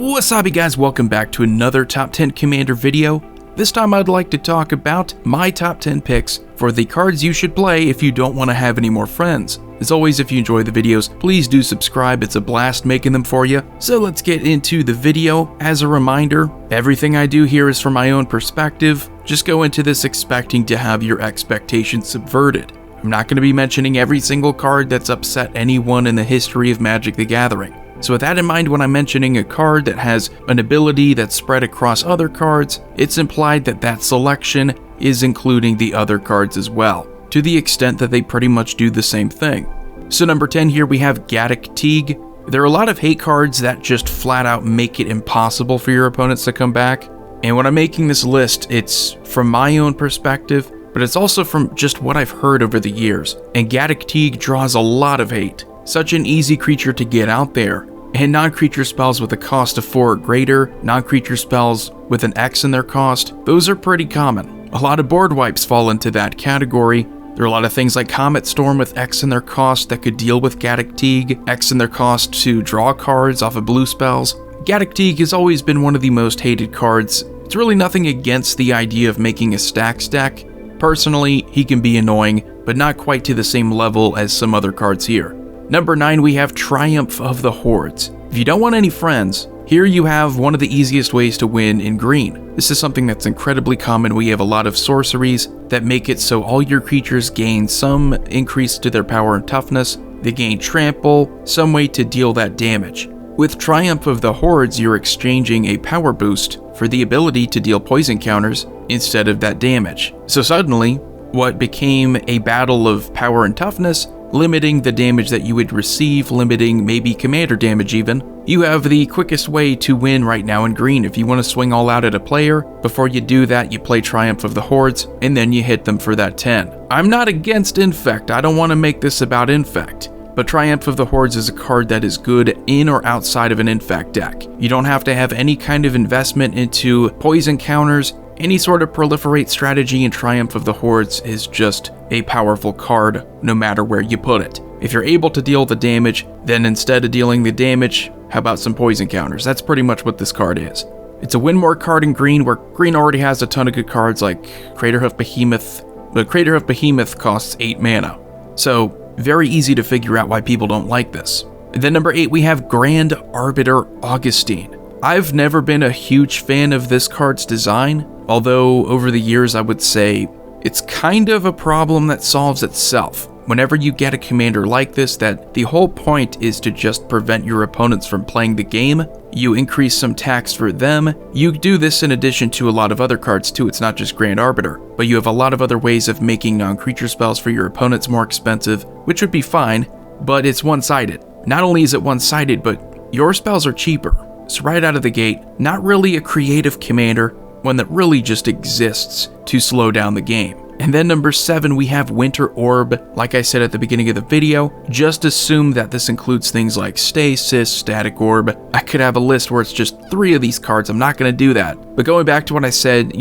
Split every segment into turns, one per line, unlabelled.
Wasabi guys, welcome back to another Top 10 Commander video. This time I'd like to talk about my top 10 picks for the cards you should play if you don't want to have any more friends. As always, if you enjoy the videos, please do subscribe, it's a blast making them for you. So let's get into the video. As a reminder, everything I do here is from my own perspective. Just go into this expecting to have your expectations subverted. I'm not going to be mentioning every single card that's upset anyone in the history of Magic the Gathering. So with that in mind, when I'm mentioning a card that has an ability that's spread across other cards, it's implied that that selection is including the other cards as well, to the extent that they pretty much do the same thing. So number 10 here we have Gadot. There are a lot of hate cards that just flat out make it impossible for your opponents to come back. And when I'm making this list, it's from my own perspective, but it's also from just what I've heard over the years. And Gadot draws a lot of hate. Such an easy creature to get out there. And non-creature spells with a cost of 4 or greater, non-creature spells with an X in their cost, those are pretty common. A lot of board wipes fall into that category. There are a lot of things like Comet Storm with X in their cost that could deal with Gadot, X in their cost to draw cards off of blue spells. Gadot has always been one of the most hated cards. It's really nothing against the idea of making a stacks deck. Personally, he can be annoying, but not quite to the same level as some other cards here. Number 9, we have Triumph of the Hordes. If you don't want any friends, here you have one of the easiest ways to win in green. This is something that's incredibly common. We have a lot of sorceries that make it so all your creatures gain some increase to their power and toughness. They gain trample, some way to deal that damage. With Triumph of the Hordes, you're exchanging a power boost for the ability to deal poison counters instead of that damage. So suddenly, what became a battle of power and toughness, limiting the damage that you would receive, limiting maybe commander damage even, you have the quickest way to win right now in green. If you want to swing all out at a player, before you do that, you play Triumph of the Hordes, and then you hit them for that 10. I'm not against Infect, I don't want to make this about Infect, but Triumph of the Hordes is a card that is good in or outside of an Infect deck. You don't have to have any kind of investment into poison counters. Any sort of proliferate strategy in Triumph of the Hordes is just a powerful card, no matter where you put it. If you're able to deal the damage, then instead of dealing the damage, how about some poison counters? That's pretty much what this card is. It's a win more card in green, where green already has a ton of good cards like Craterhoof Behemoth, but Craterhoof Behemoth costs 8 mana. So, very easy to figure out why people don't like this. And then number 8, we have Grand Arbiter Augustine. I've never been a huge fan of this card's design, although over the years I would say it's kind of a problem that solves itself. Whenever you get a commander like this, that the whole point is to just prevent your opponents from playing the game, you increase some tax for them. You do this in addition to a lot of other cards too, it's not just Grand Arbiter, but you have a lot of other ways of making non-creature spells for your opponents more expensive, which would be fine, but it's one-sided. Not only is it one-sided, but your spells are cheaper. So right out of the gate, not really a creative commander, one that really just exists to slow down the game. And then number 7, we have Winter Orb. Like I said at the beginning of the video, just assume that this includes things like Stasis, Static Orb. I could have a list where it's just 3 of these cards, I'm not going to do that. But going back to what I said,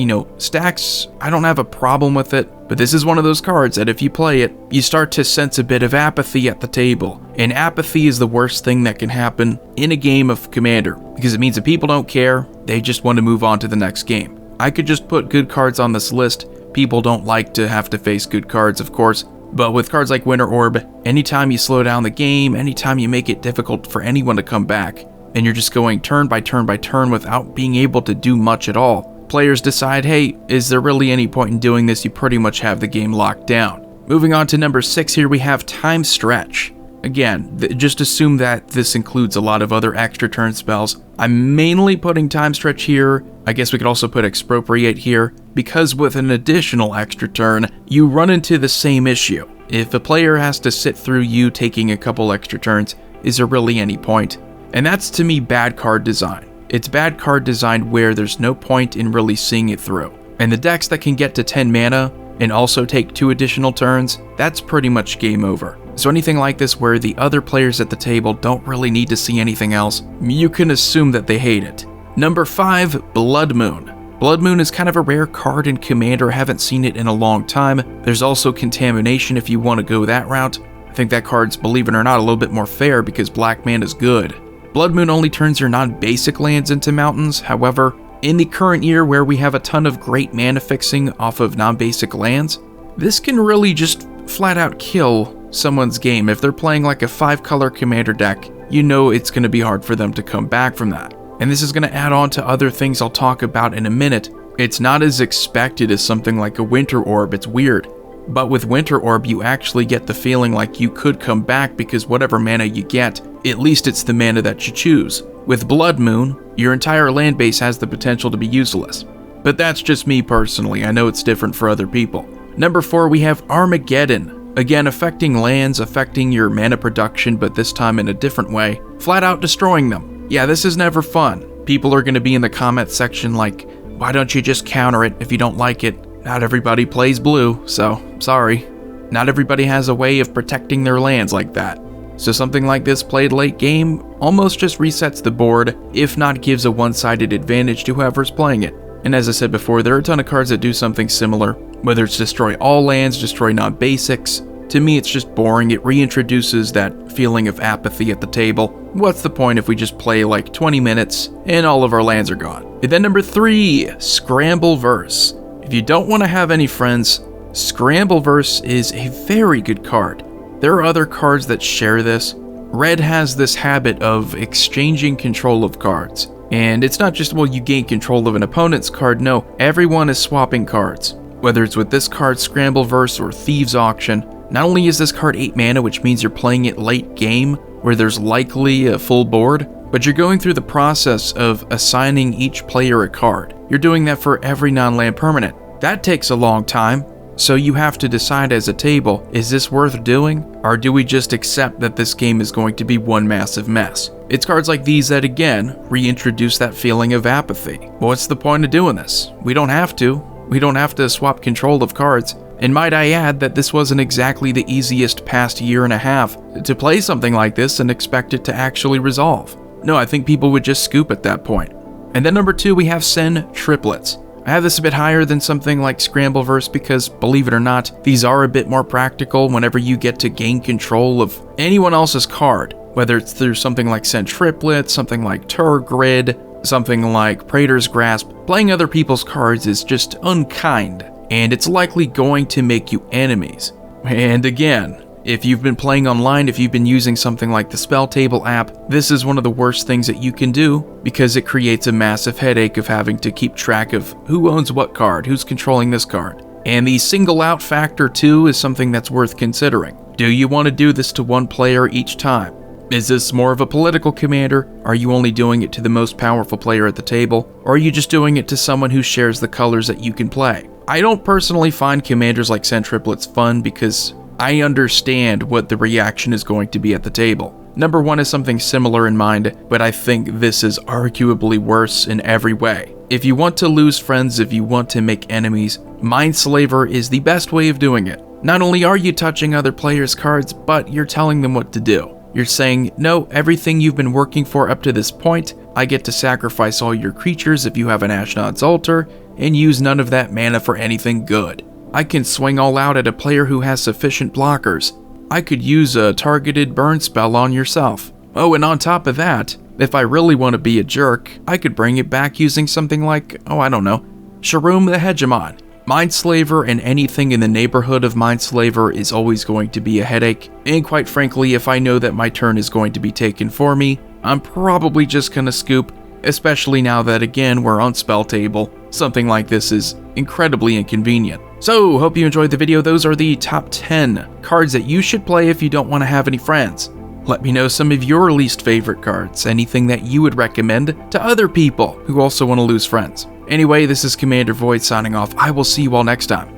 stacks, I don't have a problem with it, but this is one of those cards that if you play it, you start to sense a bit of apathy at the table. And apathy is the worst thing that can happen in a game of Commander, because it means that people don't care, they just want to move on to the next game. I could just put good cards on this list. People don't like to have to face good cards, of course, but with cards like Winter Orb, anytime you slow down the game, anytime you make it difficult for anyone to come back, and you're just going turn by turn by turn without being able to do much at all, players decide, hey, is there really any point in doing this? You pretty much have the game locked down. Moving on to number 6 here, we have Time Stretch. Again, just assume that this includes a lot of other extra turn spells. I'm mainly putting Time Stretch here. I guess we could also put Expropriate here, because with an additional extra turn, you run into the same issue. If a player has to sit through you taking a couple extra turns, is there really any point? And that's to me bad card design. It's bad card design where there's no point in really seeing it through. And the decks that can get to 10 mana and also take 2 additional turns, that's pretty much game over. So anything like this where the other players at the table don't really need to see anything else, you can assume that they hate it. Number 5, Blood Moon. Blood Moon is kind of a rare card in Commander, haven't seen it in a long time. There's also Contamination if you want to go that route. I think that card's, believe it or not, a little bit more fair because Black Mana is good. Blood Moon only turns your non-basic lands into mountains. However, in the current year where we have a ton of great mana fixing off of non-basic lands, this can really just flat out kill someone's game. If they're playing like a 5-color commander deck, you know it's going to be hard for them to come back from that. And this is going to add on to other things I'll talk about in a minute. It's not as expected as something like a Winter Orb, it's weird. But with Winter Orb, you actually get the feeling like you could come back because whatever mana you get, at least it's the mana that you choose. With Blood Moon, your entire land base has the potential to be useless. But that's just me personally, I know it's different for other people. Number 4, we have Armageddon. Again, affecting lands, affecting your mana production, but this time in a different way, flat out destroying them. Yeah, this is never fun. People are going to be in the comment section like, why don't you just counter it if you don't like it? Not everybody plays blue, so sorry. Not everybody has a way of protecting their lands like that. So something like this played late game almost just resets the board, if not gives a one-sided advantage to whoever's playing it. And as I said before, there are a ton of cards that do something similar, whether it's destroy all lands, destroy non-basics. To me, it's just boring. It reintroduces that feeling of apathy at the table. What's the point if we just play like 20 minutes and all of our lands are gone? And then number 3, Scramble Verse. If you don't want to have any friends, Scramble Verse is a very good card. There are other cards that share this. Red has this habit of exchanging control of cards. And it's not just, well, you gain control of an opponent's card. No, everyone is swapping cards. Whether it's with this card, Scramble Verse, or Thieves Auction. Not only is this card 8 mana, which means you're playing it late game, where there's likely a full board, but you're going through the process of assigning each player a card. You're doing that for every non-land permanent. That takes a long time, so you have to decide as a table, is this worth doing, or do we just accept that this game is going to be one massive mess? It's cards like these that, again, reintroduce that feeling of apathy. What's the point of doing this? We don't have to. We don't have to swap control of cards. And might I add that this wasn't exactly the easiest past year and a half to play something like this and expect it to actually resolve. No, I think people would just scoop at that point. And then number 2, we have send triplets. I have this a bit higher than something like Scramble Verse because, believe it or not, these are a bit more practical whenever you get to gain control of anyone else's card, whether it's through something like send triplets, something like Turgrid, something like Praetor's Grasp. Playing other people's cards is just unkind, and it's likely going to make you enemies. And again, if you've been playing online, if you've been using something like the Spell Table app, this is one of the worst things that you can do because it creates a massive headache of having to keep track of who owns what card, who's controlling this card. And the single out factor too is something that's worth considering. Do you want to do this to one player each time? Is this more of a political commander? Are you only doing it to the most powerful player at the table? Or are you just doing it to someone who shares the colors that you can play? I don't personally find commanders like send triplets fun because I understand what the reaction is going to be at the table. Number 1 is something similar in mind, but I think this is arguably worse in every way. If you want to lose friends, if you want to make enemies, Mindslaver is the best way of doing it. Not only are you touching other players' cards, but you're telling them what to do. You're saying, no, everything you've been working for up to this point, I get to sacrifice all your creatures if you have an Ashnod's Altar, and use none of that mana for anything good. I can swing all out at a player who has sufficient blockers. I could use a targeted burn spell on yourself. Oh, and on top of that, if I really want to be a jerk, I could bring it back using something like, Sharum the Hegemon. Mindslaver and anything in the neighborhood of Mindslaver is always going to be a headache, and quite frankly, if I know that my turn is going to be taken for me, I'm probably just gonna scoop, especially now that again we're on Spell Table. Something like this is incredibly inconvenient. So, hope you enjoyed the video. Those are the top 10 cards that you should play if you don't want to have any friends. Let me know some of your least favorite cards, anything that you would recommend to other people who also want to lose friends. Anyway, this is Commander Void signing off. I will see you all next time.